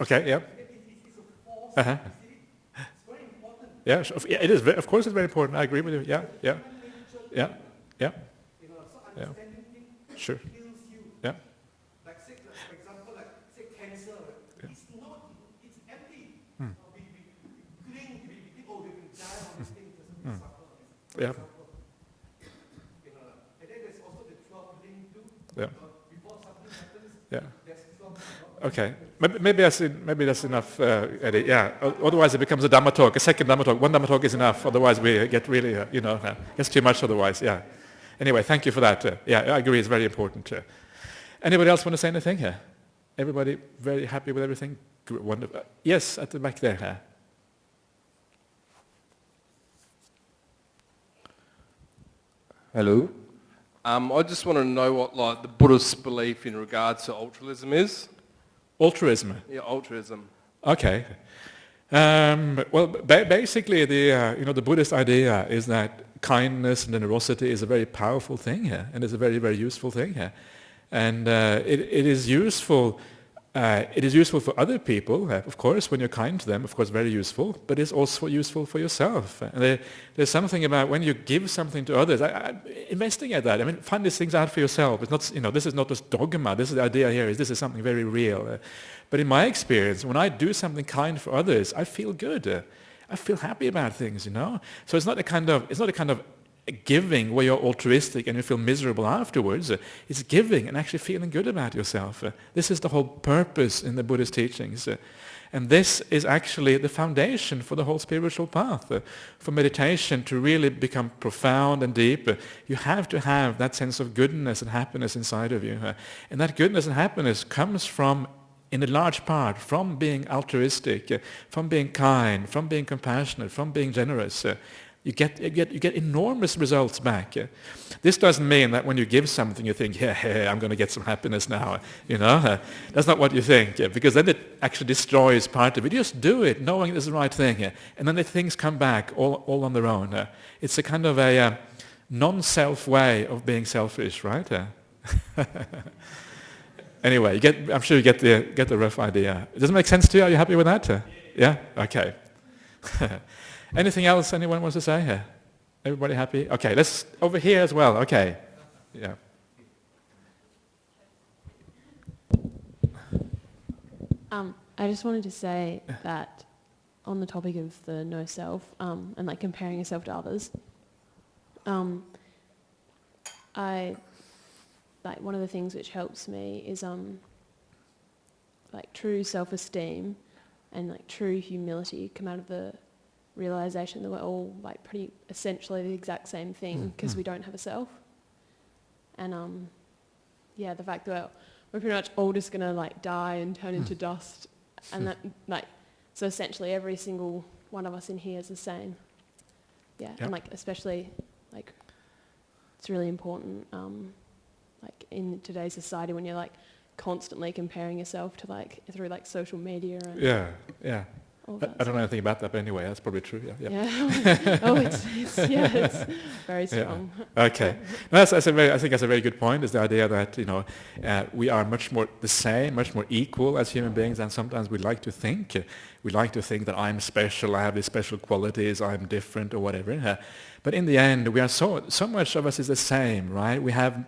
Okay, yeah. It's a force, Uh-huh. you see. It's very important. Yeah, yeah, it is. Of course, it's very important. I agree with you. Yeah, yeah, Human nature, yeah, yeah, you know, so yeah. understanding things Sure. heals you. Yeah, Like say, for example, like say cancer, it's not, it's empty. We cling, we think, oh, we can die on this thing, just we suffer. For yeah, example, you know, and then there's also the 12 link too. yeah, Before something happens, yeah. there's 12 Okay, maybe that's enough, Eddie. Yeah. Otherwise, it becomes a Dhamma talk, a second Dhamma talk. One Dhamma talk is enough. Otherwise, we get really, gets too much. Otherwise, yeah. Anyway, thank you for that. Yeah, I agree. It's very important. Anybody else want to say anything here? Everybody very happy with everything? Wonderful. Yes, at the back there. Hello. I just want to know what like the Buddhist belief in regards to altruism is. Altruism. Yeah, altruism. Okay. Well, basically, the Buddhist idea is that kindness and generosity is a very powerful thing here, and it's a very, very useful thing here, and it is useful. It is useful for other people, of course, when you're kind to them, of course, very useful, but it's also useful for yourself. And there's something about when you give something to others, investigate that. I mean, find these things out for yourself. It's not, this is not just dogma. This is the idea here, this is something very real. But in my experience, when I do something kind for others, I feel good. I feel happy about things, So it's not a kind of giving where you're altruistic and you feel miserable afterwards. It's giving and actually feeling good about yourself. This is the whole purpose in the Buddhist teachings. And this is actually the foundation for the whole spiritual path. For meditation to really become profound and deep, you have to have that sense of goodness and happiness inside of you. And that goodness and happiness comes from, in a large part, from being altruistic, from being kind, from being compassionate, from being generous. You get enormous results back. This doesn't mean that when you give something you think, yeah, I'm going to get some happiness now. That's not what you think, because then it actually destroys part of it. You just do it, knowing it's the right thing, and then the things come back all on their own. It's a kind of a non-self way of being selfish, right? Anyway, I'm sure you get the rough idea. Does it make sense to you? Are you happy with that? Yeah? Okay. Anything else anyone wants to say here? Everybody happy? Okay, let's over here as well. Okay. Yeah. I just wanted to say that on the topic of the no self and like comparing yourself to others, I like one of the things which helps me is like true self-esteem and like true humility come out of the realization that we're all like pretty essentially the exact same thing because we don't have a self. And the fact that we're pretty much all just gonna like die and turn into dust, and that like so essentially every single one of us in here is the same. Yeah, Yep. and like especially like it's really important like in today's society when you're like constantly comparing yourself to like through like social media and Yeah. all I that don't know anything about that, but anyway, that's probably true. Yeah. Yeah. Oh, it's very strong. Yeah. Okay. No, I think that's a very good point. Is the idea that we are much more the same, much more equal as human beings, and sometimes we like to think. We like to think that I'm special, I have these special qualities, I'm different, or whatever. But in the end, we are so much of us is the same, right? We have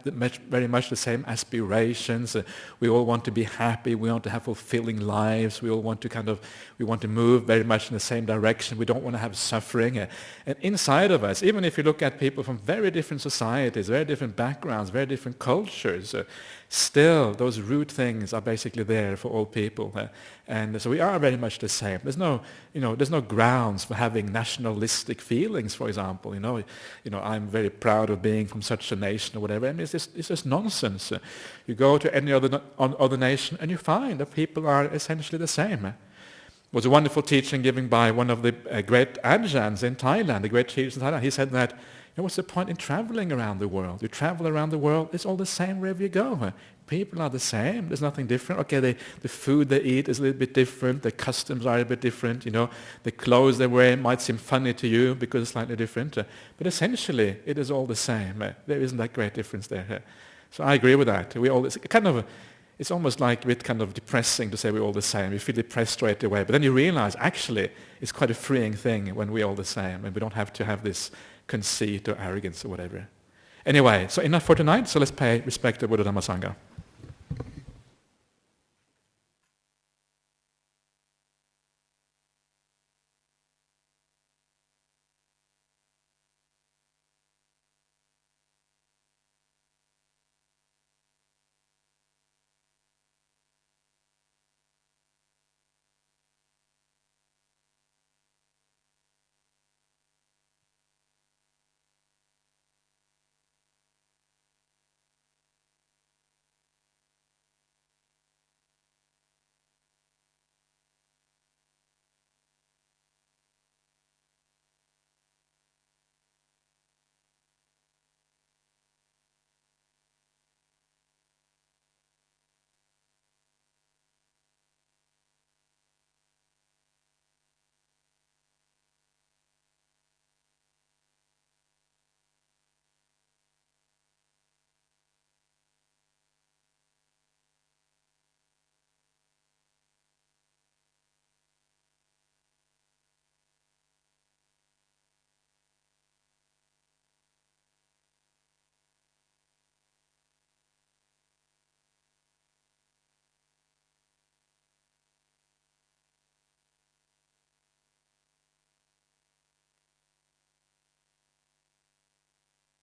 very much the same aspirations. We all want to be happy. We want to have fulfilling lives. We all want to move very much in the same direction. We don't want to have suffering. And inside of us, even if you look at people from very different societies, very different backgrounds, very different cultures, still those root things are basically there for all people. And so we are very much the same. There's no grounds for having nationalistic feelings, for example. I'm very proud of being from such a nation or whatever. I mean, it's just nonsense. You go to any other nation and you find that people are essentially the same. It was a wonderful teaching given by one of the great Ajahns in Thailand, the great teachers in Thailand. He said that, what's the point in traveling around the world? You travel around the world, it's all the same wherever you go. People are the same. There's nothing different. Okay, the food they eat is a little bit different. The customs are a bit different. The clothes they wear might seem funny to you because it's slightly different. But essentially, it is all the same. There isn't that great difference there. So I agree with that. It's kind of it's almost like a bit kind of depressing to say we're all the same. You feel depressed straight away. But then you realize, actually, it's quite a freeing thing when we're all the same and we don't have to have this conceit or arrogance or whatever. Anyway, so enough for tonight. So let's pay respect to Buddha Dhamma Sangha.